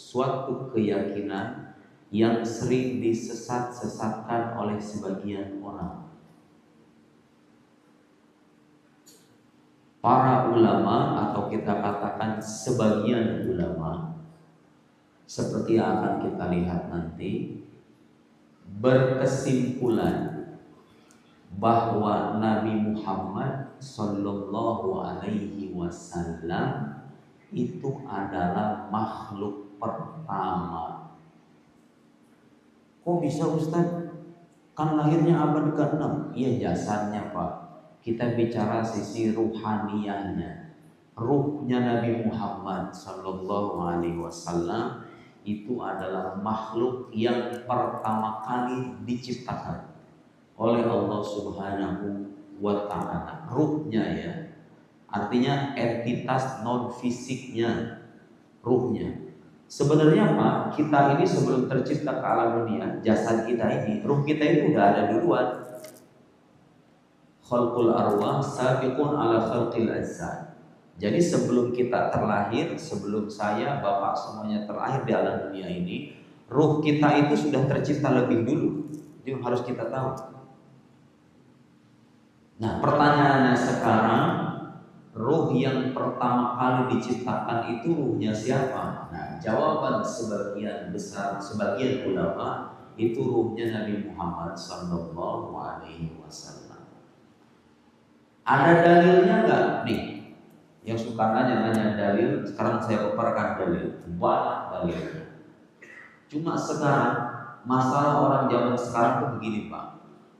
suatu keyakinan yang sering disesat-sesatkan oleh sebagian orang. Para ulama, atau kita katakan sebagian ulama, seperti yang akan kita lihat nanti, berkesimpulan bahwa Nabi Muhammad Sallallahu Alaihi Wasallam itu adalah makhluk pertama. Kok bisa Ustaz? Kan lahirnya abad ke-6. Iya, jasadnya Pak. Kita bicara sisi ruhaniyahnya. Ruhnya Nabi Muhammad Sallallahu Alaihi Wasallam itu adalah makhluk yang pertama kali diciptakan oleh Allah Subhanahu wa Ta'ala. Ruhnya ya, artinya entitas non fisiknya, ruhnya. Sebenarnya Pak, kita ini sebelum tercipta ke alam dunia, jasad kita ini, ruh kita itu udah ada duluan. Khalqul arwah sabiqun ala khalqil ajsad. Jadi sebelum kita terlahir, sebelum saya, Bapak semuanya terlahir di alam dunia ini, ruh kita itu sudah tercipta lebih dulu. Itu harus kita tahu. Nah, pertanyaannya sekarang, ruh yang pertama kali diciptakan itu ruhnya siapa? Nah, jawaban sebagian besar, sebagian ulama, itu ruhnya Nabi Muhammad Sallallahu Alaihi Wasallam. Ada dalilnya nggak nih? Yang suka nanya-nanya dalil, sekarang saya paparkan dalil. Banyak dalilnya. Cuma sekarang, masalah orang zaman sekarang itu begini Pak.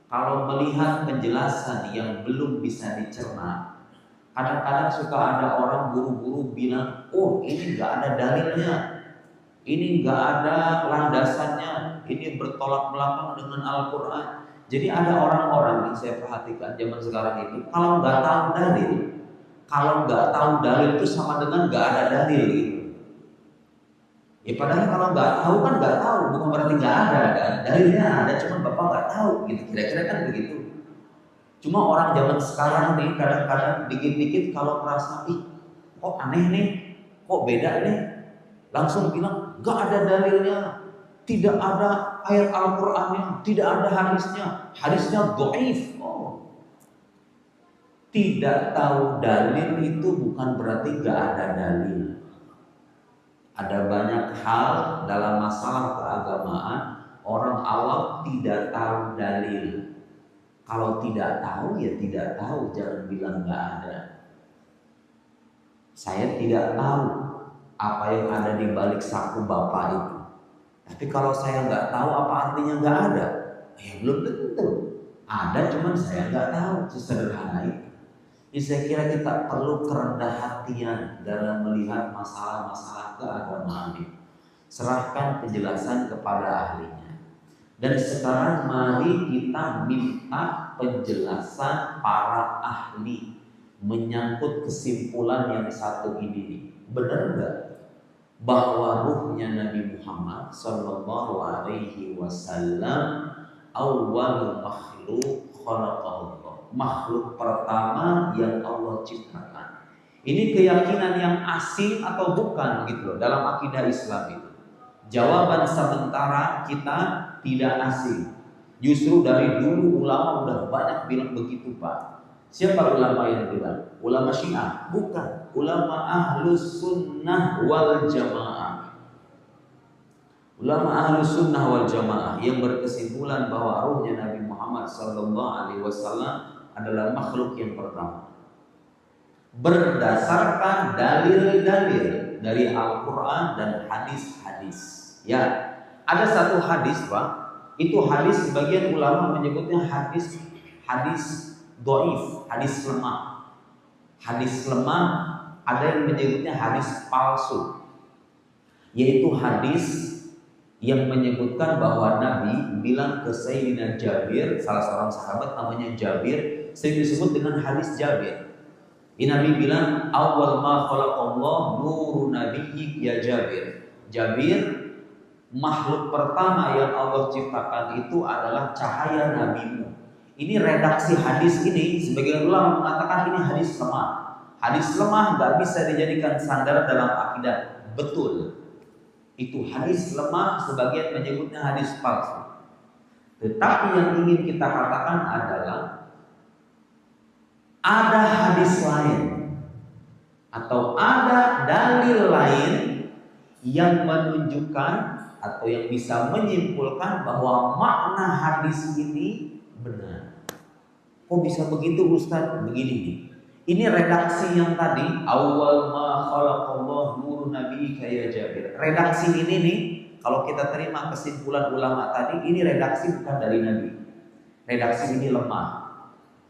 Kalau melihat penjelasan yang belum bisa dicerna, kadang-kadang suka ada orang buru-buru bilang, oh ini nggak ada dalilnya, ini nggak ada landasannya, ini bertolak belakang dengan Al-Quran. Jadi ada orang-orang yang saya perhatikan zaman sekarang ini, kalau nggak tahu dalil, itu sama dengan nggak ada dalil gitu. Ya padahal kalau nggak tahu kan nggak tahu, bukan berarti nggak ada kan? Dalilnya ada, cuma bapak nggak tahu gitu. Kira-kira kan begitu. Cuma orang zaman sekarang nih kadang-kadang dikit-dikit kalau merasa, ih kok aneh nih, kok beda nih, langsung bilang nggak ada dalilnya, tidak ada ayat Al-Qur'annya, tidak ada hadisnya dhaif. Tidak tahu dalil itu bukan berarti nggak ada dalil. Ada banyak hal dalam masalah keagamaan orang awam tidak tahu dalil. Kalau tidak tahu ya tidak tahu, jangan bilang nggak ada. Saya tidak tahu apa yang ada di balik saku bapak itu. Tapi kalau saya nggak tahu apa artinya nggak ada, ya belum tentu. Ada, cuman saya nggak tahu. Sesederhana itu. Jadi saya kira kita perlu kerendah hatian dalam melihat masalah-masalah keagamaan ini. Serahkan penjelasan kepada ahlinya. Dan sekarang mari kita minta penjelasan para ahli menyangkut kesimpulan yang satu ini. Benar nggak bahwa ruhnya Nabi Muhammad Sallallahu Alaihi Wasallam awal makhluk khalaqahullah, makhluk pertama yang Allah ciptakan? Ini keyakinan yang asing atau bukan gitu loh dalam akidah Islam itu. Jawaban sementara kita tidak asing. Justru dari dulu ulama udah banyak bilang begitu Pak. Siapa ulama yang bilang? Ulama Syiah? Bukan. Ulama Ahlus Sunnah wal Jamaah. Ulama Ahlus Sunnah wal Jamaah yang berkesimpulan bahwa ruhnya Nabi Muhammad Sallallahu Alaihi Wasallam adalah makhluk yang pertama. Berdasarkan dalil-dalil dari Al-Quran dan hadis-hadis. Ya, ada satu hadis Pak. Itu hadis sebagian ulama menyebutnya hadis dhaif, hadis lemah. Hadis lemah ada yang menyebutnya hadis palsu. Yaitu hadis yang menyebutkan bahwa Nabi bilang ke Sayyidina Jabir, salah seorang sahabat namanya Jabir, sering disebut dengan hadis Jabir. Nabi bilang, awal ma khalaqallah nuru nabiyyi ya Jabir. Jabir, makhluk pertama yang Allah ciptakan itu adalah cahaya nabimu. Ini redaksi hadis ini, sebagian ulama mengatakan ini hadis lemah. Hadis lemah nggak bisa dijadikan sandar dalam akidah. Betul. Itu hadis lemah, sebagian menyebutnya hadis palsu. Tetapi yang ingin kita katakan adalah ada hadis lain atau ada dalil lain yang menunjukkan atau yang bisa menyimpulkan bahwa makna hadis ini benar. Kok bisa begitu Ustaz? Begini nih. Ini redaksi yang tadi, awal ma khalaqallahu nurun nabi ya Jabir. Redaksi ini nih, kalau kita terima kesimpulan ulama tadi, ini redaksi bukan dari Nabi. Redaksi ini lemah.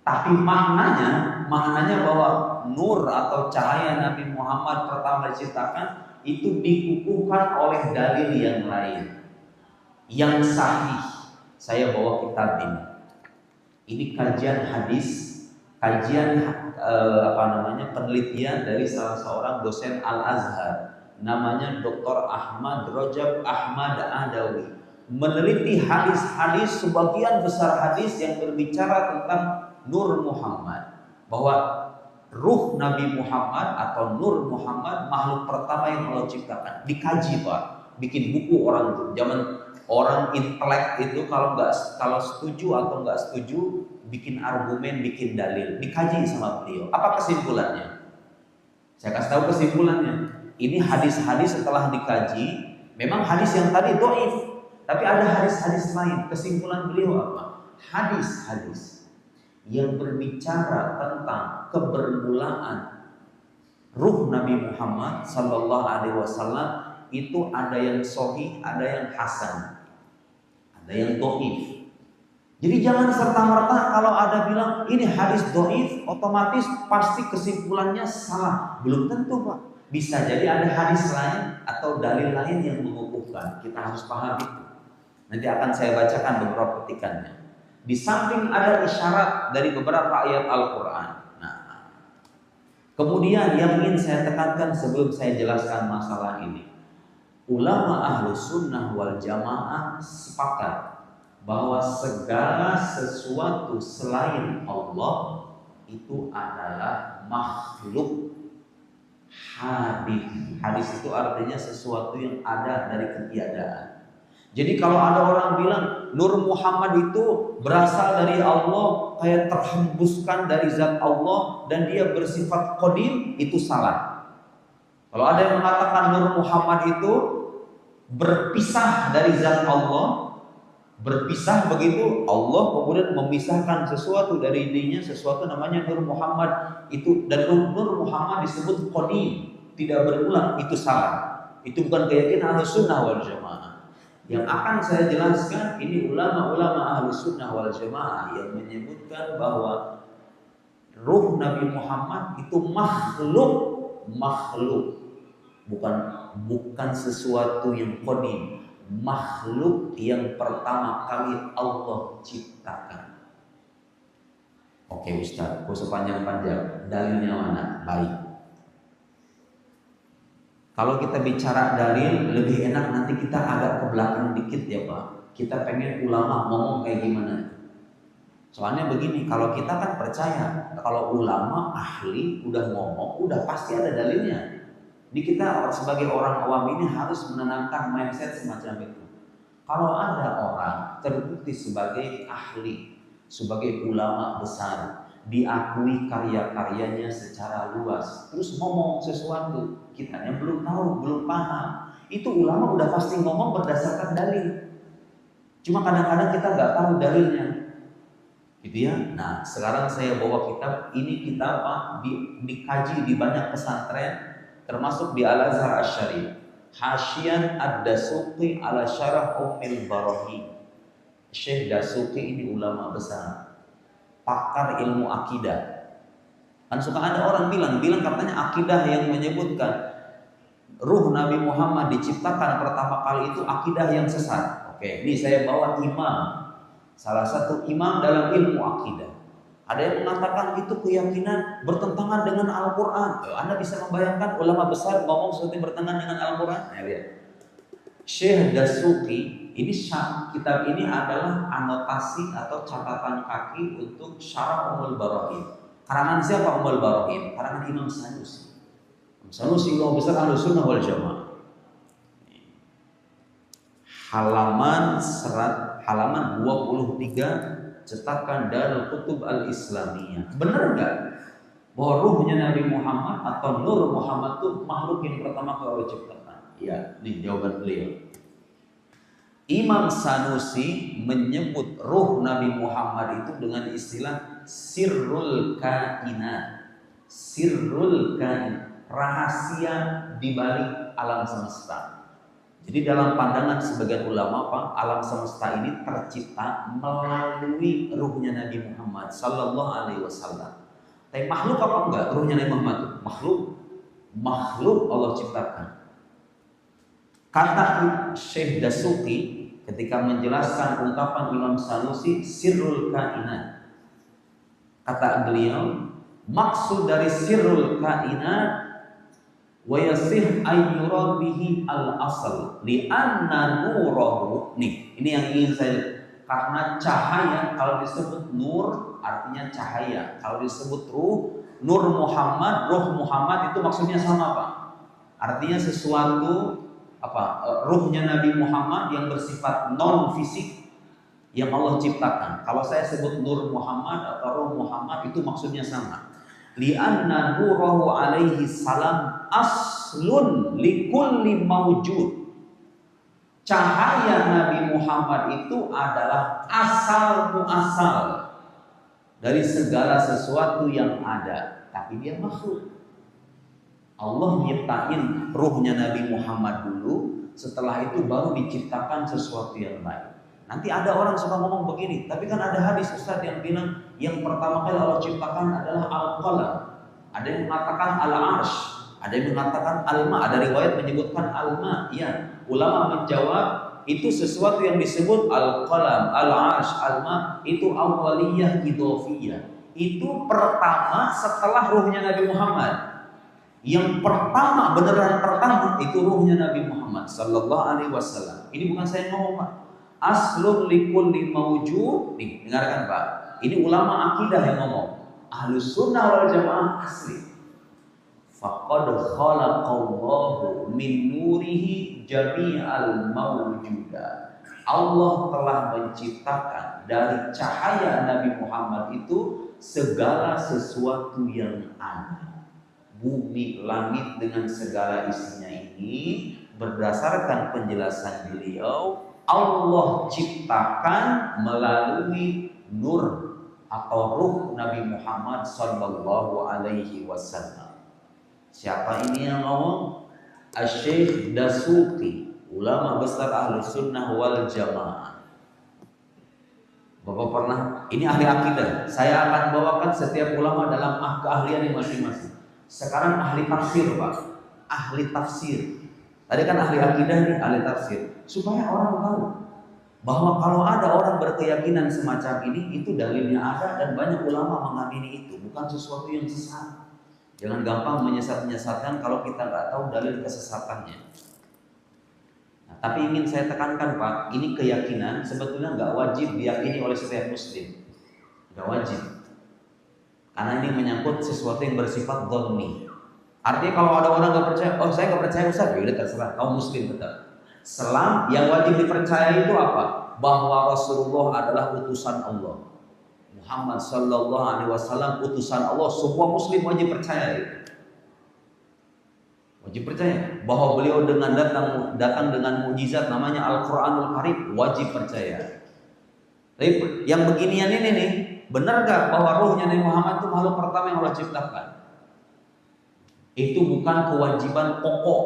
Tapi maknanya bahwa nur atau cahaya Nabi Muhammad pertama diciptakan itu dikukuhkan oleh dalil yang lain yang sahih. Saya bawa kitab ini. Ini kajian hadis, kajian penelitian dari salah seorang dosen Al-Azhar, namanya Dr. Ahmad Rajab Ahmad Adawi. Meneliti hadis-hadis, sebagian besar hadis yang berbicara tentang Nur Muhammad, bahwa ruh Nabi Muhammad atau Nur Muhammad makhluk pertama yang Allah ciptakan. Dikaji Pak, bikin buku orang itu. Zaman orang intelek itu kalau setuju atau nggak setuju, bikin argumen, bikin dalil, dikaji sama beliau. Apa kesimpulannya? Saya kasih tahu kesimpulannya. Ini hadis-hadis setelah dikaji, memang hadis yang tadi dhaif, tapi ada hadis-hadis lain. Kesimpulan beliau apa? Hadis-hadis yang berbicara tentang kebermulaan ruh Nabi Muhammad Sallallahu Alaihi Wasallam itu ada yang sahih, ada yang hasan, ada yang dhaif. Jadi jangan serta-merta kalau ada bilang ini hadis dhaif, otomatis pasti kesimpulannya salah. Belum tentu Pak. Bisa jadi ada hadis lain atau dalil lain yang mengukuhkan. Kita harus paham itu. Nanti akan saya bacakan beberapa petikannya. Di samping ada isyarat dari beberapa ayat Al-Quran. Nah, kemudian yang ingin saya tekankan sebelum saya jelaskan masalah ini, ulama Ahlus Sunnah wal Jamaah sepakat bahwa segala sesuatu selain Allah itu adalah makhluk. Hadis itu artinya sesuatu yang ada dari ketiadaan. Jadi kalau ada orang bilang Nur Muhammad itu berasal dari Allah, kayak terhembuskan dari zat Allah dan dia bersifat qadim, itu salah. Kalau ada yang mengatakan Nur Muhammad itu berpisah dari zat Allah, berpisah begitu, Allah kemudian memisahkan sesuatu dari dirinya, sesuatu namanya Nur Muhammad itu, dan Nur Muhammad disebut qadim, tidak berulang, itu salah. Itu bukan keyakinan Ahlussunnah wal Jamaah. Yang akan saya jelaskan ini ulama-ulama Ahlussunnah wal Jamaah yang menyebutkan bahwa ruh Nabi Muhammad itu makhluk, bukan sesuatu yang qadim, makhluk yang pertama kali Allah ciptakan. Oke Ustaz, kok sepanjang-panjang, dalilnya mana? Baik. Kalau kita bicara dalil, lebih enak nanti kita agak ke belakang dikit ya Pak. Kita pengen ulama ngomong kayak gimana. Soalnya begini, kalau kita kan percaya, kalau ulama ahli udah ngomong, udah pasti ada dalilnya. Jadi kita sebagai orang awam ini harus menenangkan mindset semacam itu. Kalau ada orang terbukti sebagai ahli, sebagai ulama besar, diakui karya-karyanya secara luas, terus ngomong sesuatu, kitanya belum tahu, belum paham, itu ulama udah pasti ngomong berdasarkan dalil. Cuma kadang-kadang kita nggak tahu dalilnya, gitu ya. Nah, sekarang saya bawa kitab ini, kitab dikaji di banyak pesantren, termasuk di Al-Azhar Asy-Syarif. Hasyian Ad-Dasuqi ala Syarah Ummil Barahin. Syekh Dasuqi ini ulama besar, pakar ilmu akidah. Kan suka ada orang bilang katanya akidah yang menyebutkan ruh Nabi Muhammad diciptakan pertama kali itu akidah yang sesat. Oke, ini saya bawa imam, salah satu imam dalam ilmu akidah. Ada yang mengatakan itu keyakinan bertentangan dengan Al-Quran. Anda bisa membayangkan ulama besar ngomong seperti bertentangan dengan Al-Quran? Ya, lihat. Syekh Dasuqi, ini kitab ini adalah anotasi atau catatan kaki untuk Syarah Ummul Barahin. Karangan siapa Ummul Barahin? Karangan Imam Sanusi. Imam Sanusi ulama besar Ahlussunnah wal Jamaah. halaman 23 cetakan Darul Kutub Al-Islamiyah. Benar nggak bahwa ruhnya Nabi Muhammad atau nur Muhammad itu makhluk yang pertama kali Allah ciptakan? Iya, ini jawaban beliau. Imam Sanusi menyebut ruh Nabi Muhammad itu dengan istilah sirrul kainat. Sirrul kainat, rahasia di balik alam semesta. Jadi dalam pandangan sebagian ulama, alam semesta ini tercipta melalui ruhnya Nabi Muhammad sallallahu alaihi wasallam. Tapi makhluk apa enggak ruhnya Nabi Muhammad? Makhluk Allah ciptakan. Kata Syekh Dasuki ketika menjelaskan ungkapan Imam Sanusi sirrul kainat, kata beliau, maksud dari sirrul kainat wa yasih ayyura bihi al-asl li anna nurahu. Nih, ini yang ingin saya, karena cahaya kalau disebut nur artinya cahaya, kalau disebut ruh, nur Muhammad, ruh Muhammad itu maksudnya sama Pak. Artinya sesuatu ruhnya Nabi Muhammad yang bersifat non fisik yang Allah ciptakan. Kalau saya sebut nur Muhammad atau ruh Muhammad itu maksudnya sama. Li'anna nurahu alaihi salam aslun likulli mawjud. Cahaya Nabi Muhammad itu adalah asal muasal dari segala sesuatu yang ada, tapi dia makhluk. Allah nyiptain ruhnya Nabi Muhammad dulu, setelah itu baru diciptakan sesuatu yang lain. Nanti ada orang suka ngomong begini, tapi kan ada hadis Ustaz yang bilang yang pertama kali Allah ciptakan adalah al-qalam. Ada yang mengatakan al-arsh, ada yang mengatakan al-ma, ada riwayat menyebutkan al-ma. Ya, ulama menjawab itu sesuatu yang disebut al-qalam, al-arsh, al-ma itu awaliyah idhofiyah. Itu pertama setelah ruhnya Nabi Muhammad. Yang pertama, beneran pertama itu ruhnya Nabi Muhammad sallallahu alaihi wasallam. Ini bukan saya ngomong Pak. Aslun likulli mawjud. Nih, dengarkan Pak. Ini ulama akidah yang ngomong. Ahlus sunnah wal jamaah asli. Faqad khalaqallahu min nurihi jami'al mawjudat. Allah telah menciptakan dari cahaya Nabi Muhammad itu segala sesuatu yang ada. Bumi, langit dengan segala isinya ini berdasarkan penjelasan beliau Allah ciptakan melalui nur atau ruh Nabi Muhammad sallallahu alaihi wasallam. Siapa ini yang ngomong? Asy-Syaikh Dasuki, ulama besar Ahlus Sunnah wal Jamaah. Bapak pernah, ini ahli akidah. Saya akan bawakan setiap ulama dalam keahlian masing-masing. Sekarang ahli tafsir Pak, ahli tafsir. Tadi kan ahli akidah nih, ahli tafsir. Supaya orang tahu bahwa kalau ada orang berkeyakinan semacam ini, itu dalilnya ada dan banyak ulama mengamini itu, bukan sesuatu yang sesat. Jangan gampang menyesatkan kalau kita nggak tahu dalil kesesatannya. Nah, tapi ingin saya tekankan Pak, ini keyakinan sebetulnya nggak wajib diyakini oleh setiap muslim, nggak wajib. Karena ini menyangkut sesuatu yang bersifat dhanni. Artinya kalau ada orang nggak percaya, oh saya nggak percaya Ustaz, ya udah terserah, kaum muslim tetap. Selam yang wajib dipercaya itu apa? Bahwa Rasulullah adalah utusan Allah. Muhammad sallallahu alaihi wasallam utusan Allah, semua muslim wajib percaya itu. Wajib percaya bahwa beliau dengan datang dengan mukjizat namanya Al-Qur'anul Karim, wajib percaya. Tapi yang beginian ini nih, benar gak bahwa ruhnya Nabi Muhammad itu makhluk pertama yang Allah ciptakan? Itu bukan kewajiban pokok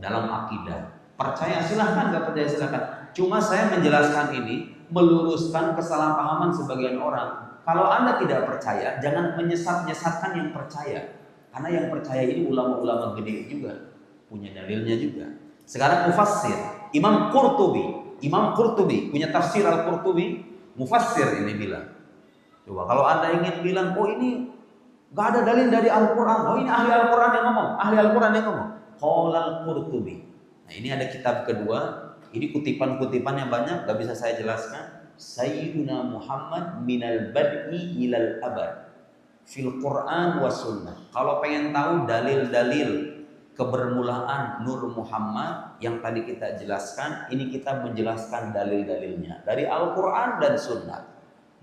dalam akidah. Percaya silahkan, gak percaya silahkan. Cuma saya menjelaskan ini, meluruskan kesalahpahaman sebagian orang. Kalau Anda tidak percaya, jangan menyesatkan yang percaya. Karena yang percaya ini ulama-ulama gede juga, punya dalilnya juga. Sekarang mufassir, Imam Qurtubi punya tafsir Al-Qurtubi, mufassir ini bilang. Coba kalau Anda ingin bilang, oh ini gak ada dalil dari Al-Quran, oh ini ahli Al-Quran yang ngomong, Qala Al-Qurtubi. Nah ini ada kitab kedua, ini kutipan-kutipannya banyak, gak bisa saya jelaskan. Sayyiduna Muhammad minal bad'i ilal abad fil Quran wa sunnah. Kalau pengen tahu dalil-dalil kebermulaan Nur Muhammad yang tadi kita jelaskan. Ini kita menjelaskan dalil-dalilnya dari Al-Quran dan Sunnah.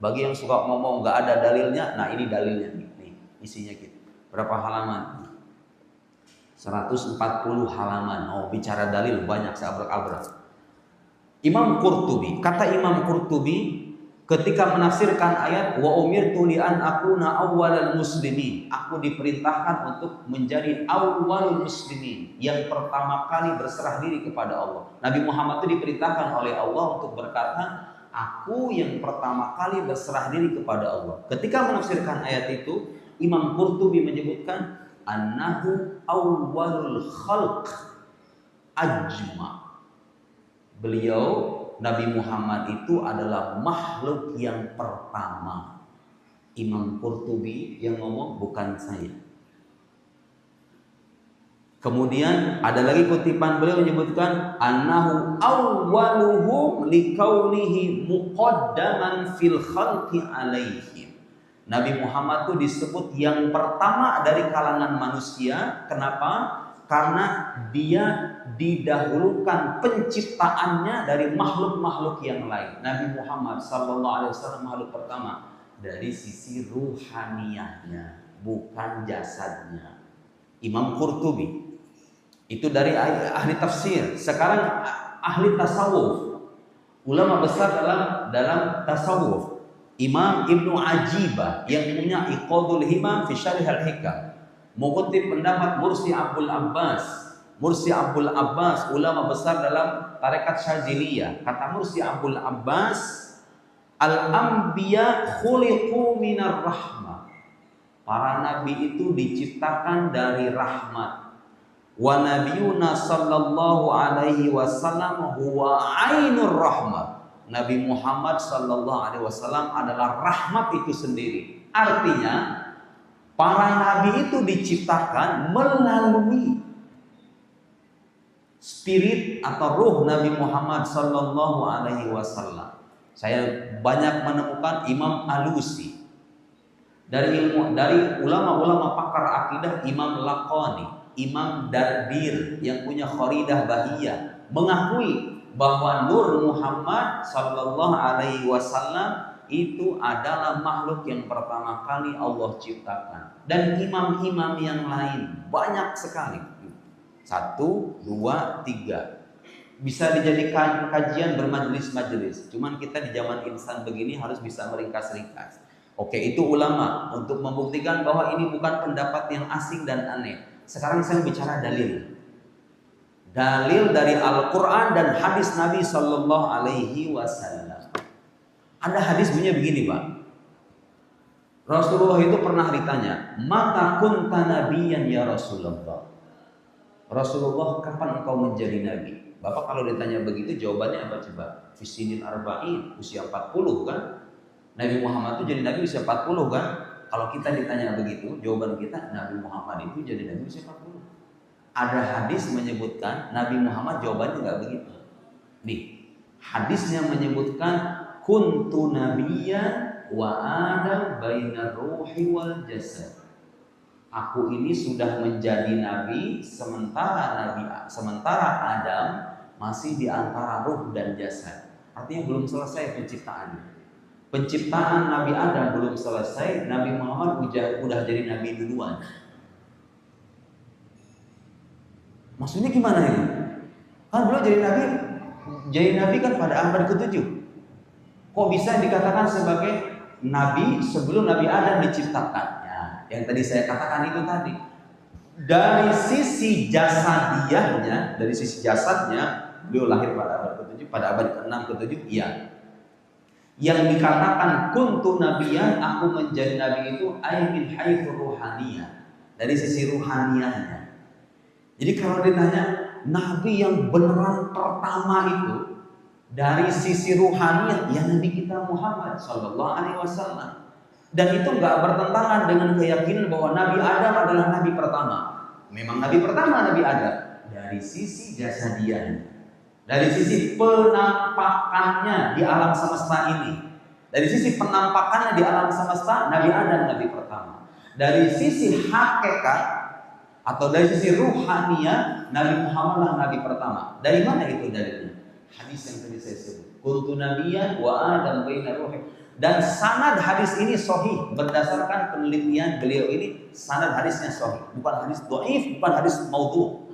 Bagi yang suka ngomong nggak ada dalilnya, nah ini dalilnya nih isinya gitu. Berapa halaman? 140 halaman. Oh, bicara dalil banyak, seabrak-abrak. Imam Qurtubi, kata Imam Qurtubi ketika menafsirkan ayat wa umirtu li an akuna awwalal muslimin, aku diperintahkan untuk menjadi awwalul muslimin, yang pertama kali berserah diri kepada Allah. Nabi Muhammad itu diperintahkan oleh Allah untuk berkata, aku yang pertama kali berserah diri kepada Allah. Ketika menafsirkan ayat itu, Imam Qurtubi menyebutkan annahu awwalul khalq ajma. Beliau Nabi Muhammad itu adalah makhluk yang pertama. Imam Qurtubi yang ngomong, bukan saya. Kemudian ada lagi kutipan beliau menyebutkan annahu awwaluhum likaunihi muqaddaman fil khalqi alaihim. Nabi Muhammad itu disebut yang pertama dari kalangan manusia. Kenapa? Karena dia didahulukan penciptaannya dari makhluk-makhluk yang lain. Nabi Muhammad SAW makhluk pertama dari sisi ruhaniyahnya, bukan jasadnya. Imam Qurtubi itu dari ahli tafsir. Sekarang ahli tasawuf, ulama besar dalam tasawuf. Imam Ibnu Ajibah yang punya Iqadul Himam fi Syarih Al-Hikam mengutip pendapat Mursi Abdul Abbas. Mursi Abdul Abbas, ulama besar dalam tarekat Syadziliyah. Kata Mursi Abdul Abbas, al-anbiya khuliqu minar rahmah. Para nabi itu diciptakan dari rahmat. Wa nabiyuna sallallahu alaihi wasallam huwa ainur rahmah. Nabi Muhammad sallallahu alaihi wasallam adalah rahmat itu sendiri. Artinya para nabi itu diciptakan melalui spirit atau ruh Nabi Muhammad sallallahu alaihi wasallam. Saya banyak menemukan Imam Alusi dari ulama-ulama pakar akidah, Imam Laqani, Imam Dardir yang punya Kharidah Bahiyah mengakui bahwa Nur Muhammad sallallahu alaihi wasallam itu adalah makhluk yang pertama kali Allah ciptakan. Dan imam-imam yang lain banyak sekali. 1, 2, 3. Bisa dijadikan kajian bermajelis-majelis. Cuman kita di zaman instan begini harus bisa meringkas-ringkas. Oke, itu ulama untuk membuktikan bahwa ini bukan pendapat yang asing dan aneh. Sekarang saya bicara dalil. Dalil dari Al-Quran dan hadis Nabi Sallallahu Alaihi Wasallam. Ada hadis bunyinya begini, Pak. Rasulullah itu pernah ditanya, mata kunta nabiyan ya Rasulullah. Rasulullah, kapan engkau menjadi nabi? Bapak kalau ditanya begitu jawabannya apa coba? Fisinil arba'in, usia 40 kan? Nabi Muhammad itu jadi nabi usia 40 kan? Kalau kita ditanya begitu, jawaban kita Nabi Muhammad itu jadi nabi usia 40. Ada hadis menyebutkan Nabi Muhammad jawabannya nggak begitu. Nih, hadisnya menyebutkan kuntu nabiyyan wa adam bainar ruhi wal jasad. Aku ini sudah menjadi nabi sementara Adam masih di antara ruh dan jasad. Artinya belum selesai penciptaannya. Penciptaan Nabi Adam belum selesai, Nabi Muhammad udah jadi nabi duluan. Maksudnya gimana ini? Kan beliau jadi nabi kan pada abad ke-7. Kok bisa dikatakan sebagai nabi sebelum Nabi Adam diciptakan? Yang tadi saya katakan itu tadi. Dari sisi jasadiyahnya, dari sisi jasadnya, beliau lahir pada abad ke-7, pada abad ke-6 ke-7, iya. Yang dikatakan kuntu nabiyan, aku menjadi nabi itu ay min haitsu ruhaniyah, dari sisi ruhaniyahnya. Jadi kalau ditanya nabi yang beneran pertama itu dari sisi ruhaniyah, ya Nabi kita Muhammad sallallahu alaihi wasallam. Dan itu nggak bertentangan dengan keyakinan bahwa Nabi Adam adalah Nabi pertama. Memang Nabi pertama Nabi Adam. Dari sisi jasadiahnya, dari sisi penampakannya di alam semesta ini, dari sisi penampakannya di alam semesta, Nabi Adam Nabi pertama. Dari sisi hakikat, Atau dari sisi ruhaniyah, Nabi Muhammad lah nabi pertama. Dari mana itu dalilnya? Hadis yang tadi saya sebut. Kuntu nabiyyan wa Adam baina ruhi. Dan sanad hadis ini sahih berdasarkan penelitian beliau ini, sanad hadisnya sahih, bukan hadis dhaif, bukan hadis maudhu'.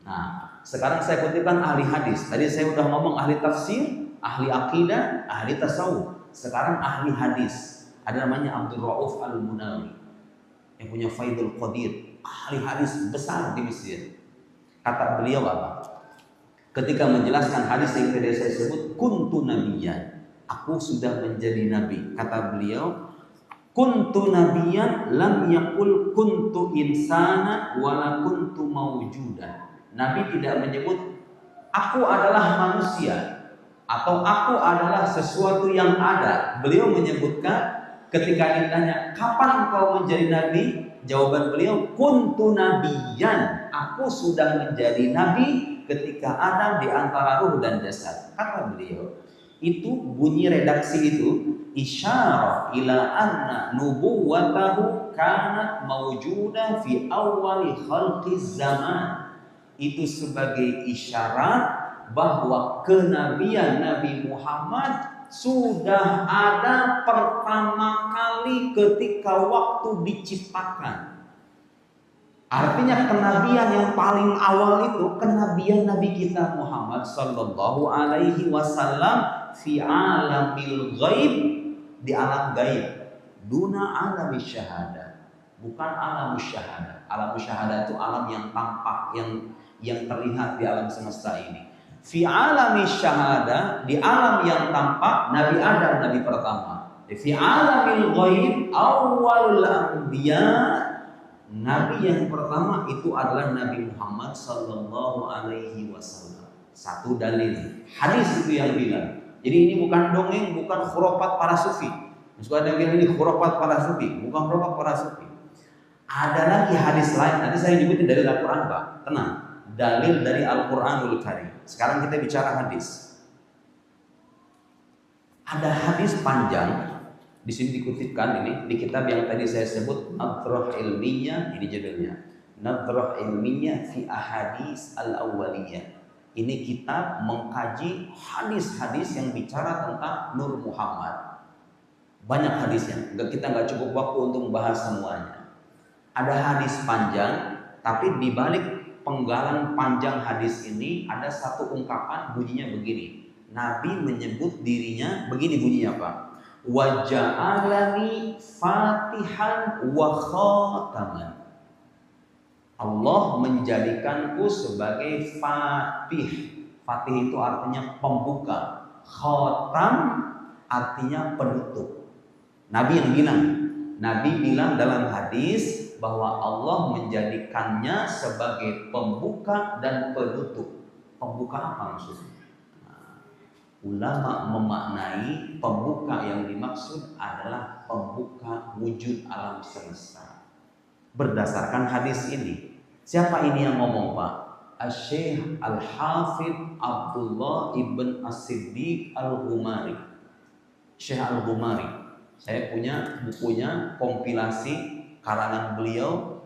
Nah, sekarang saya kutipkan ahli hadis. Tadi saya sudah ngomong ahli tafsir, ahli akidah, ahli tasawuf. Sekarang ahli hadis. Ada namanya Abdul Rauf Al-Munawi yang punya Faidul Qadir, ahli hadis besar di Mesir. Kata beliau apa? Ketika menjelaskan hadis yang tadi saya sebut, kuntu nabiyyan, aku sudah menjadi nabi. Kata beliau, kuntu nabiyyan lam yaqul kuntu insana wala kuntu mawjudan. Nabi tidak menyebut aku adalah manusia atau aku adalah sesuatu yang ada. Beliau menyebutkan ketika ditanya kapan kau menjadi nabi, jawaban beliau kuntu nabiyyan, aku sudah menjadi nabi ketika Adam di antara ruh dan jasad. Kata beliau, itu bunyi redaksi itu isyarah ila anna nubuwatahu kanat mawjudah fi awwali khalqiz zaman. Itu sebagai isyarat bahwa kenabian Nabi Muhammad sudah ada pertama kali ketika waktu diciptakan. Artinya kenabian yang paling awal itu kenabian Nabi kita Muhammad sallallahu alaihi wasallam fi alamil ghaib, di alam gaib, duna alam syahada, bukan alam syahada. Alam syahada itu alam yang tampak, yang terlihat di alam semesta ini. Fi alami syahada, di alam yang tampak, Nabi Adam nabi pertama. Fi alamil ghaib awwalul anbiya, nabi yang pertama itu adalah Nabi Muhammad sallallahu alaihi wasallam. Satu dalil hadis itu yang bilang. Jadi ini bukan dongeng, bukan khurafat para sufi. Maksudnya ada yang bilang ini khurafat para sufi, bukan khurafat para sufi. Ada lagi hadis lain. Nanti saya nyebutin dari Al-Quran, Pak. Tenang. Dalil dari Al-Quranul Karim. Sekarang kita bicara hadis. Ada hadis panjang. Di sini dikutipkan ini di kitab yang tadi saya sebut Nadhrah Ilmiyah, ini judulnya. Nadhrah Ilmiyah fi Ahadits Al-Awwaliyah. Ini kitab mengkaji hadis-hadis yang bicara tentang Nur Muhammad. Banyak hadisnya. Kita nggak cukup waktu untuk membahas semuanya. Ada hadis panjang, tapi di balik penggalan panjang hadis ini ada satu ungkapan, bunyinya begini. Nabi menyebut dirinya begini bunyinya, Pak. Wa ja'alani fatihan wa khataman. Allah menjadikanku sebagai fatih. Fatih itu artinya pembuka. Khatam artinya penutup. Nabi yang bilang. Nabi bilang dalam hadis bahwa Allah menjadikannya sebagai pembuka dan penutup. Pembuka apa maksudnya? Ulama memaknai pembuka yang dimaksud adalah pembuka wujud alam semesta. Berdasarkan hadis ini. Siapa ini yang ngomong, Pak? Asy-Syaikh Al-Hafidz Abdullah Ibn As-Siddiq Al-Ghumari. Syekh Al-Ghumari. Saya punya bukunya, kompilasi karangan beliau,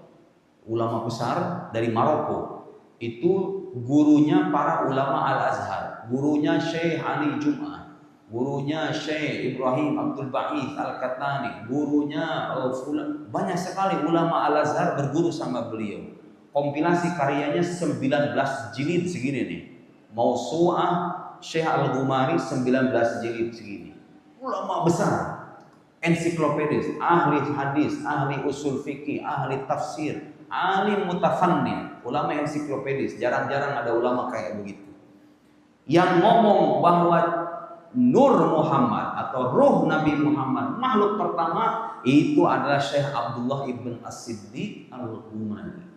ulama besar dari Maroko. Itu gurunya para ulama Al-Azhar. Gurunya Syekh Ali Jum'ah, gurunya Syekh Ibrahim Abdul Ba'ith Al-Katani, gurunya banyak sekali ulama Al-Azhar berguru sama beliau. Kompilasi karyanya 19 jilid segini nih. Mausu'ah Syekh Al-Ghumari 19 jilid segini. Ulama besar, ensiklopedis, ahli hadis, ahli usul fikih, ahli tafsir, ahli mutafannin, ulama ensiklopedis. Jarang-jarang ada ulama kayak begitu. Yang ngomong bahwa Nur Muhammad atau ruh Nabi Muhammad, makhluk pertama, itu adalah Syekh Abdullah Ibn As-Siddiq Al-Ghumari.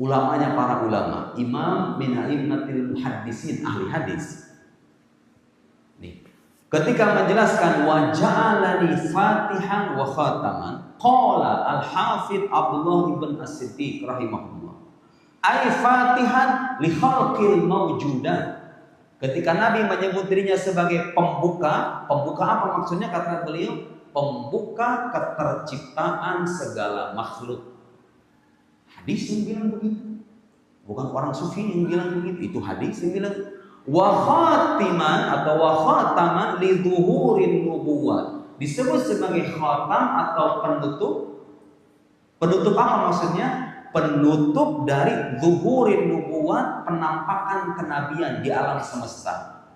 Ulamanya para ulama, imam min a'immatil muhaddisin, ahli hadis. Nih, ketika menjelaskan wa ja'alani fatihan wa khataman, qala Al-Hafidz Abdullah Ibn As-Siddiq rahimahullah, ay fatihan li khalqil mawjudat. Ketika Nabi menyebut dirinya sebagai pembuka, pembuka apa maksudnya? Kata beliau, pembuka keterciptaan segala makhluk. Hadis yang bilang begitu, bukan orang sufi yang bilang begitu, itu hadis yang bilang. Wa khatiman atau wa khataman li zuhurin nubuwat, disebut sebagai khatam atau penutup. Penutup apa maksudnya? Penutup dari zuhurin nubuwat, penampakan kenabian di alam semesta.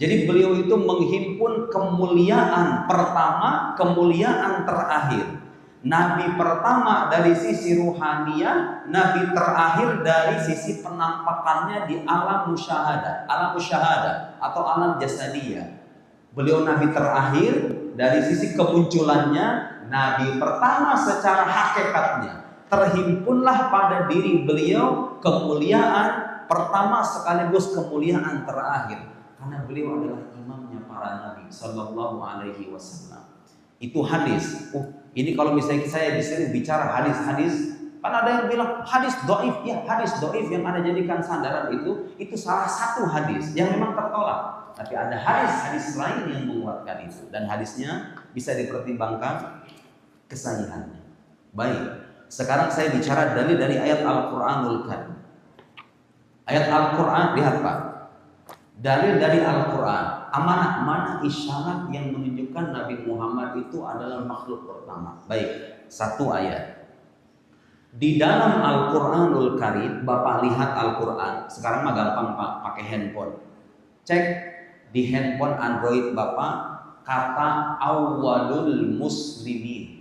Jadi beliau itu menghimpun kemuliaan pertama, kemuliaan terakhir. Nabi pertama dari sisi ruhaniyah, nabi terakhir dari sisi penampakannya di alam musyahadah atau alam jasadiyah. Beliau nabi terakhir dari sisi kemunculannya, nabi pertama secara hakikatnya. Terhimpunlah pada diri beliau kemuliaan pertama sekaligus kemuliaan terakhir, karena beliau adalah imamnya para nabi sallallahu alaihi wasallam. Itu hadis. Ini kalau misalnya saya di sini bicara hadis-hadis, kan ada yang bilang hadis dhaif. Ya, hadis dhaif yang Anda jadikan sandaran itu salah satu hadis yang memang tertolak. Tapi ada hadis-hadis lain yang menguatkan itu, dan hadisnya bisa dipertimbangkan kesahihannya. Baik. Sekarang saya bicara dari ayat Al-Qur'anul Karim. Ayat Al-Qur'an, lihat Pak. Dalil dari Al-Qur'an. Mana isyarat yang menunjukkan Nabi Muhammad itu adalah makhluk pertama. Baik, satu ayat. Di dalam Al-Qur'anul Karim, Bapak lihat Al-Qur'an. Sekarang mah gampang Pak, pakai handphone. Cek di handphone Android Bapak kata awwalul muslimin.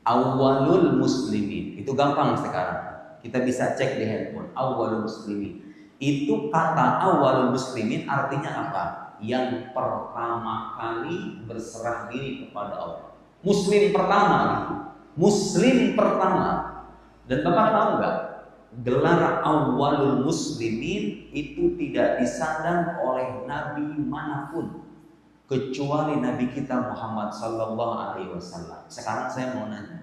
Awwalul muslimin, itu gampang sekarang. Kita bisa cek di handphone awwalul muslimin. Itu kata awwalul muslimin artinya apa? Yang pertama kali berserah diri kepada Allah. Muslim pertama gitu. Muslim pertama. Dan Bapak tahu nggak? Gelar awwalul muslimin itu tidak disandang oleh nabi manapun kecuali Nabi kita Muhammad sallallahu alaihi wasallam. Sekarang saya mau nanya,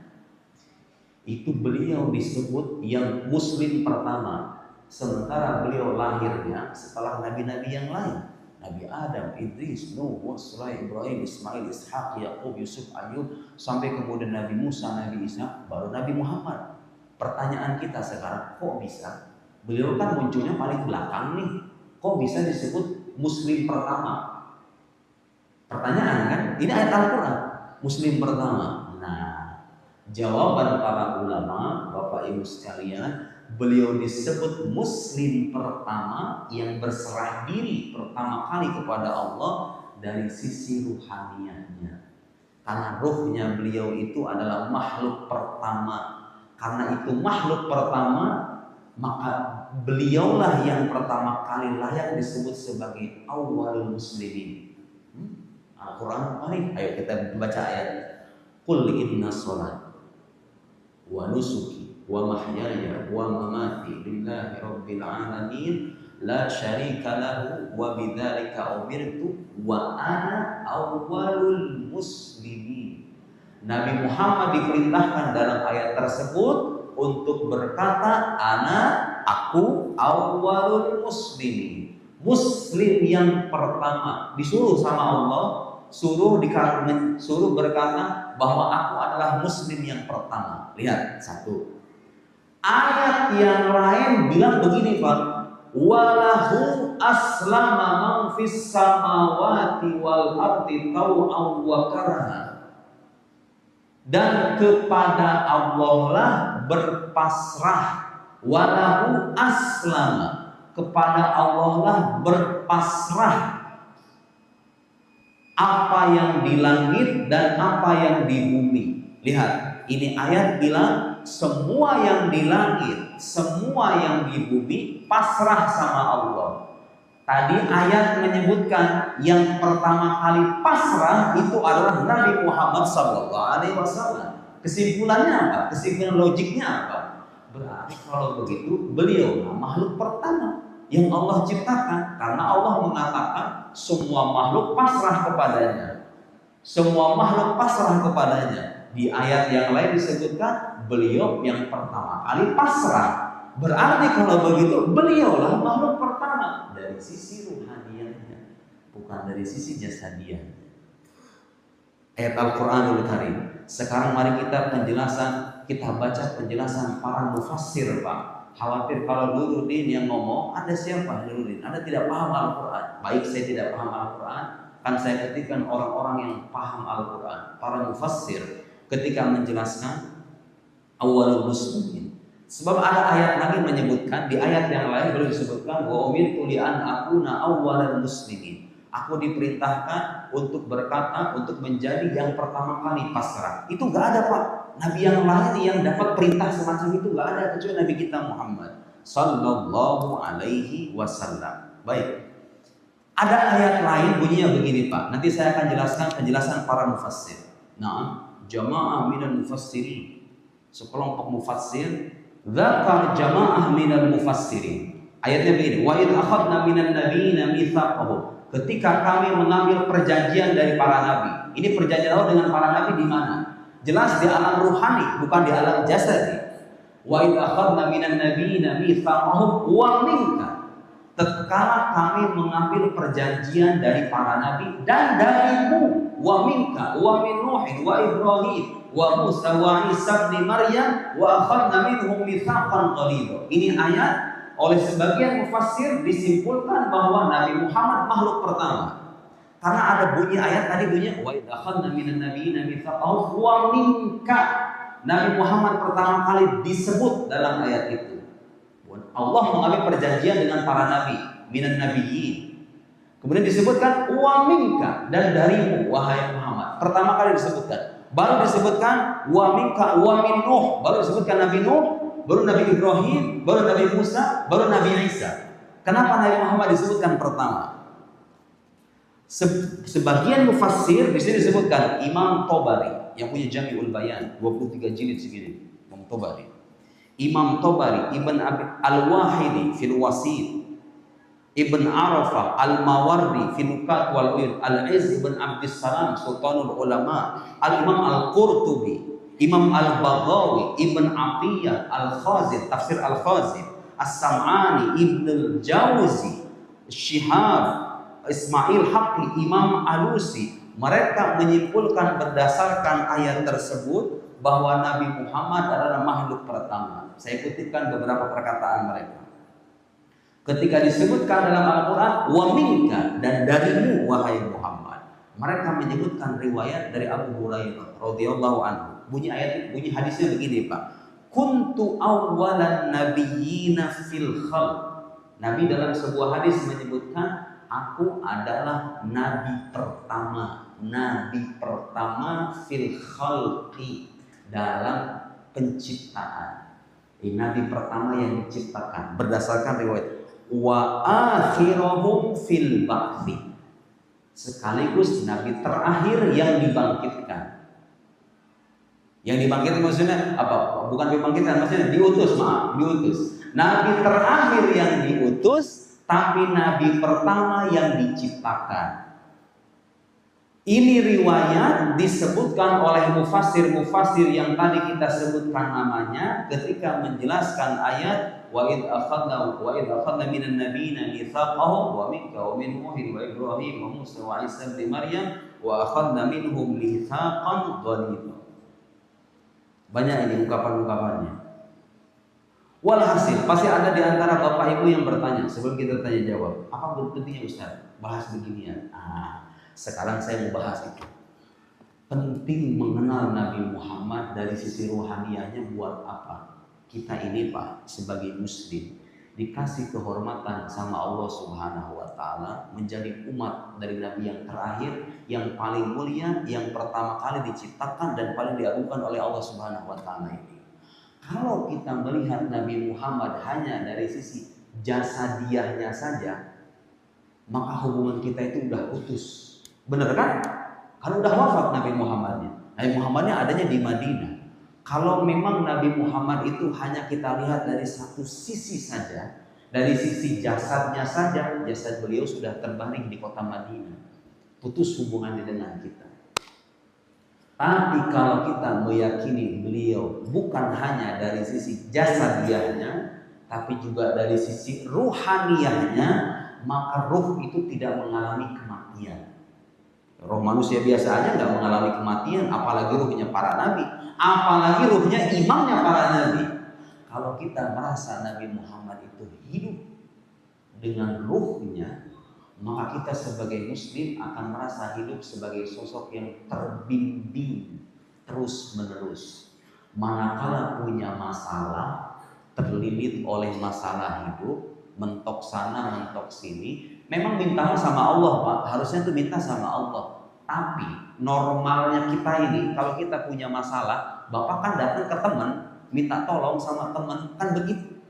itu beliau disebut yang muslim pertama, sementara beliau lahirnya setelah nabi-nabi yang lain. Nabi Adam, Idris, Nuh, Musa, Ibrahim, Ismail, Ishaq, Yakub, Yusuf, Ayub, sampai kemudian Nabi Musa, Nabi Isa, baru Nabi Muhammad. Pertanyaan kita sekarang, kok bisa? Beliau kan munculnya paling belakang nih, kok bisa disebut muslim pertama? Pertanyaan kan? Ini ayat Al-Quran, muslim pertama. Nah, jawaban para ulama, Bapak Ibu sekalian, beliau disebut muslim pertama yang berserah diri pertama kali kepada Allah dari sisi ruhaniyahnya. Karena ruhnya beliau itu adalah makhluk pertama. Karena itu makhluk pertama, maka beliaulah yang pertama kali layak disebut sebagai awwalul muslimin. Al-Quran paling, ayo kita baca ayat. Qul inna sholat wa nusuki wa mahyaya wa mamati lillahi rabbil alamin la syarika lahu wa bidzalika umirtu wa ana awwalul muslimin. Nabi Muhammad diperintahkan dalam ayat tersebut untuk berkata, aku awwalul muslimin. Muslim yang pertama, disuruh sama Allah, suruh berkata bahwa aku adalah muslim yang pertama. Lihat, satu. Ayat yang lain bilang begini Pak, walahu aslama man fis samawati wal ardi tau'an wa karaha. Dan kepada Allah lah berpasrah, walahu aslama, kepada Allah lah berpasrah apa yang di langit dan apa yang di bumi. Lihat, ini ayat bilang semua yang di langit, semua yang di bumi pasrah sama Allah. Tadi ayat menyebutkan yang pertama kali pasrah itu adalah Nabi Muhammad SAW. Kesimpulannya apa? Kesimpulan logiknya apa? Berarti kalau begitu beliau makhluk pertama yang Allah ciptakan, karena Allah mengatakan semua makhluk pasrah kepadanya. Semua makhluk pasrah kepadanya. Di ayat yang lain disebutkan beliau yang pertama kali pasrah. Berarti kalau begitu beliaulah makhluk pertama dari sisi ruhaniyahnya, bukan dari sisi jasadiahnya. ayat Al-Quranul Karim. Sekarang mari kita baca penjelasan para mufassir, Pak. Khawatir kalau Nuruddin yang ngomong, Anda siapa Nuruddin? Anda tidak paham Al-Quran. Baik, saya tidak paham Al-Quran, kan saya ketikkan orang-orang yang paham Al-Quran, para mufassir ketika menjelaskan awalul muslimin. Sebab ada ayat lagi menyebutkan, di ayat yang lain belum disebutkan, wa umirtu li an akuna awwalal muslimin. Aku diperintahkan untuk berkata, untuk menjadi yang pertama kali pasrah. Itu nggak ada, Pak. Nabi yang lain yang dapat perintah semacam itu nggak ada kecuali Nabi kita Muhammad Sallallahu Alaihi Wasallam. Baik. Ada ayat lain bunyinya begini, Pak. Nanti saya akan jelaskan penjelasan para mufassir. Nah, jamaah minal mufassirin, sekelompok mufassir, dzakar jamaah minal mufassirin. Ayatnya begini, wa id akhadna minan nabiyina mitsaqahum. Ketika kami mengambil perjanjian dari para nabi. Ini perjanjian Allah dengan para nabi di mana? Jelas di alam ruhani, bukan di alam jasadi. Wa id akhadna minan nabiyina mitsaqahum wa minka. Tatkala kami mengambil perjanjian dari para nabi dan darimu, wa minka wa min Nuhin wa Ibrahim wa Musa wa Isa bin Maryam wa akhadna minhum mitsaqan ghalidha. Ini ayat oleh sebagian mufassir disimpulkan bahwa Nabi Muhammad makhluk pertama. Karena ada bunyi ayat tadi bunyinya wa id akhadna minan nabiyina mitsaqahum wa minka. Nabi Muhammad pertama kali disebut dalam ayat itu. Allah mengambil perjanjian dengan para nabi, minan nabiyyin. Kemudian disebutkan wa minka, dan darimu wahai Muhammad. Pertama kali disebutkan. Baru disebutkan wa minka wa min Nuh, baru disebutkan Nabi Nuh, baru Nabi Ibrahim, baru Nabi Musa, baru Nabi Isa. Kenapa Nabi Muhammad disebutkan pertama? Sebagian mufassir di sini disebutkan Imam Tobari yang punya Jami'ul Bayan 23 jilid segini, Imam Tobari. Imam Tobari, Ibn Al-Wahidi fil Wasit, Ibn Arafah Al-Mawardi fil Nukat wal Uyun, Al-Izz Ibn Abdissalam Sultanul Ulama, Al-Imam Al-Qurtubi, Imam Al-Baghawi, Ibn Atiyah Al-Khazin, Tafsir Al-Khazin, As-Sam'ani, Ibn Al-Jawzi, Syihab, Ismail Haqqi, Imam Alusi. Mereka menyimpulkan berdasarkan ayat tersebut bahwa Nabi Muhammad adalah makhluk pertama. Saya kutipkan beberapa perkataan mereka. Ketika disebutkan dalam Al-Quran, wa minka, dan darimu wahai Muhammad, mereka menyebutkan riwayat dari Abu Hurairah radhiyallahu anhu. Bunyi hadisnya begini, Pak. Kuntu awwalan nabiyyina fil khalq. Nabi dalam sebuah hadis menyebutkan, aku adalah nabi pertama fil khalqi, dalam penciptaan. Ini nabi pertama yang diciptakan berdasarkan riwayat. Wa akhiruhum fil ba'thi, sekaligus nabi terakhir yang dibangkitkan. Yang dibangkitkan maksudnya apa? Bukan dibangkitkan, maksudnya diutus, diutus. Nabi terakhir yang diutus, tapi nabi pertama yang diciptakan. Ini riwayat disebutkan oleh mufassir-mufassir yang tadi kita sebutkan namanya ketika menjelaskan ayat wa id akhadna minan nabiyina mitsaqahum wa minka wa min Nuhin wa Ibrahim wa Musa wa Isa bin Maryam wa akhadna minhum mitsaqan ghalidha. Banyak ini ungkapan-ungkapannya. Walhasil, pasti ada di antara Bapak Ibu yang bertanya sebelum kita tanya jawab, apa pentingnya Ustaz bahas beginian? Sekarang saya mau bahas itu. Penting mengenal Nabi Muhammad dari sisi rohaniahnya buat apa? Kita ini, Pak, sebagai muslim dikasih kehormatan sama Allah Subhanahu wa taala menjadi umat dari Nabi yang terakhir, yang paling mulia, yang pertama kali diciptakan dan paling diagungkan oleh Allah Subhanahu wa taala ini. Kalau kita melihat Nabi Muhammad hanya dari sisi jasadiahnya saja, maka hubungan kita itu udah putus. Benar kan? Kalau udah wafat Nabi Muhammadnya. Nabi Muhammadnya adanya di Madinah. Kalau memang Nabi Muhammad itu hanya kita lihat dari satu sisi saja, dari sisi jasadnya saja, jasad beliau sudah terbaring di kota Madinah. Putus hubungannya dengan kita. Tapi kalau kita meyakini beliau bukan hanya dari sisi jasadiahnya, tapi juga dari sisi ruhaniyahnya, maka ruh itu tidak mengalami kematian. Roh manusia biasa aja nggak mengalami kematian, apalagi ruhnya para nabi, apalagi ruhnya imamnya para nabi. Kalau kita merasa Nabi Muhammad itu hidup dengan ruhnya, maka kita sebagai muslim akan merasa hidup sebagai sosok yang terbimbing terus menerus. Manakala punya masalah, terlilit oleh masalah hidup, mentok sana mentok sini, memang minta sama Allah Pak, harusnya tuh minta sama Allah. Tapi normalnya kita ini, kalau kita punya masalah, Bapak kan datang ke teman, minta tolong sama teman, kan begitu.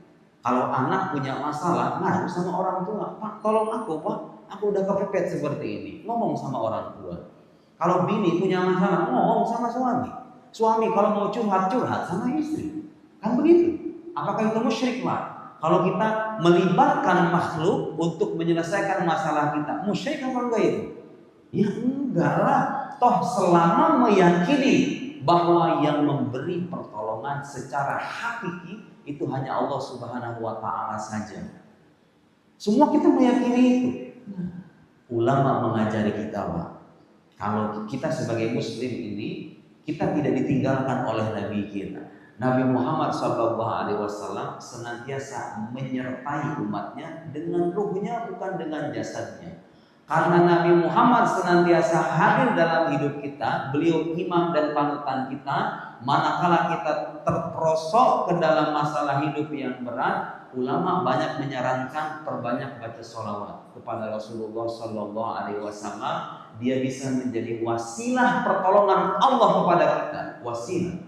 Kalau anak punya masalah, ngadu sama orang tua, Pak tolong aku Pak, aku udah kepepet seperti ini, ngomong sama orang tua. Kalau bini punya masalah, ngomong sama suami. Suami kalau mau curhat sama istri, kan begitu. Apakah itu musyrik Pak? Kalau kita melibatkan makhluk untuk menyelesaikan masalah kita, musyrik apa enggak itu? Ya enggak lah. Toh selama meyakini bahwa yang memberi pertolongan secara hakiki itu hanya Allah Subhanahu wa taala saja. Semua kita meyakini itu. Ulama mengajari kita, Pak. Kalau kita sebagai muslim ini, kita tidak ditinggalkan oleh nabi kita. Nabi Muhammad SAW senantiasa menyertai umatnya dengan ruhnya, bukan dengan jasadnya. Karena Nabi Muhammad senantiasa hadir dalam hidup kita, beliau imam dan panutan kita. Manakala kita terperosok ke dalam masalah hidup yang berat, ulama banyak menyarankan perbanyak baca sholawat kepada Rasulullah SAW. Dia bisa menjadi wasilah pertolongan Allah kepada kita. Wasilah,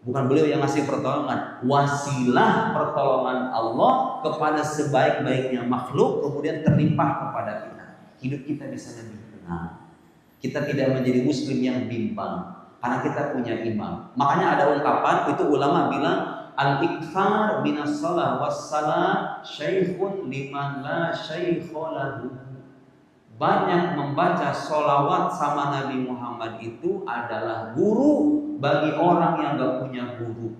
bukan beliau yang ngasih pertolongan, wasilah pertolongan Allah kepada sebaik-baiknya makhluk, kemudian terlimpah kepada kita. Hidup kita bisa lebih tenang. Kita tidak menjadi muslim yang bimbang karena kita punya imam. Makanya ada ungkapan itu ulama bilang, al-ikthar minas shalah wassalam syaikhun liman la syaikha lahu. Banyak membaca sholawat sama Nabi Muhammad itu adalah guru bagi orang yang gak punya guru.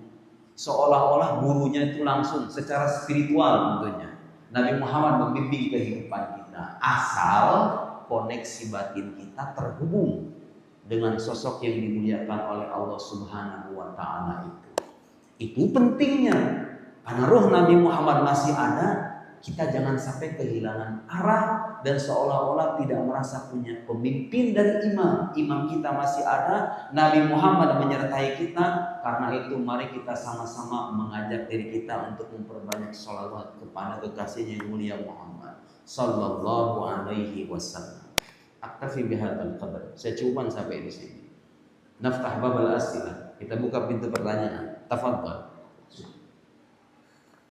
Seolah-olah gurunya itu langsung secara spiritual tentunya. Nabi Muhammad membimbing kehidupan kita, asal koneksi batin kita terhubung dengan sosok yang dimuliakan oleh Allah Subhanahu wa taala itu. Itu pentingnya. Karena ruh Nabi Muhammad masih ada, kita jangan sampai kehilangan arah dan seolah-olah tidak merasa punya pemimpin dan imam. Imam kita masih ada, Nabi Muhammad menyertai kita. Karena itu mari kita sama-sama mengajak diri kita untuk memperbanyak sholawat kepada kekasihnya yang mulia Muhammad sallallahu alaihi wasallam. Aktafi bihadzal qadar. Saya cukupkan sampai di sini. Naftah babal as'ilah. Kita buka pintu pertanyaan. Tafadhal.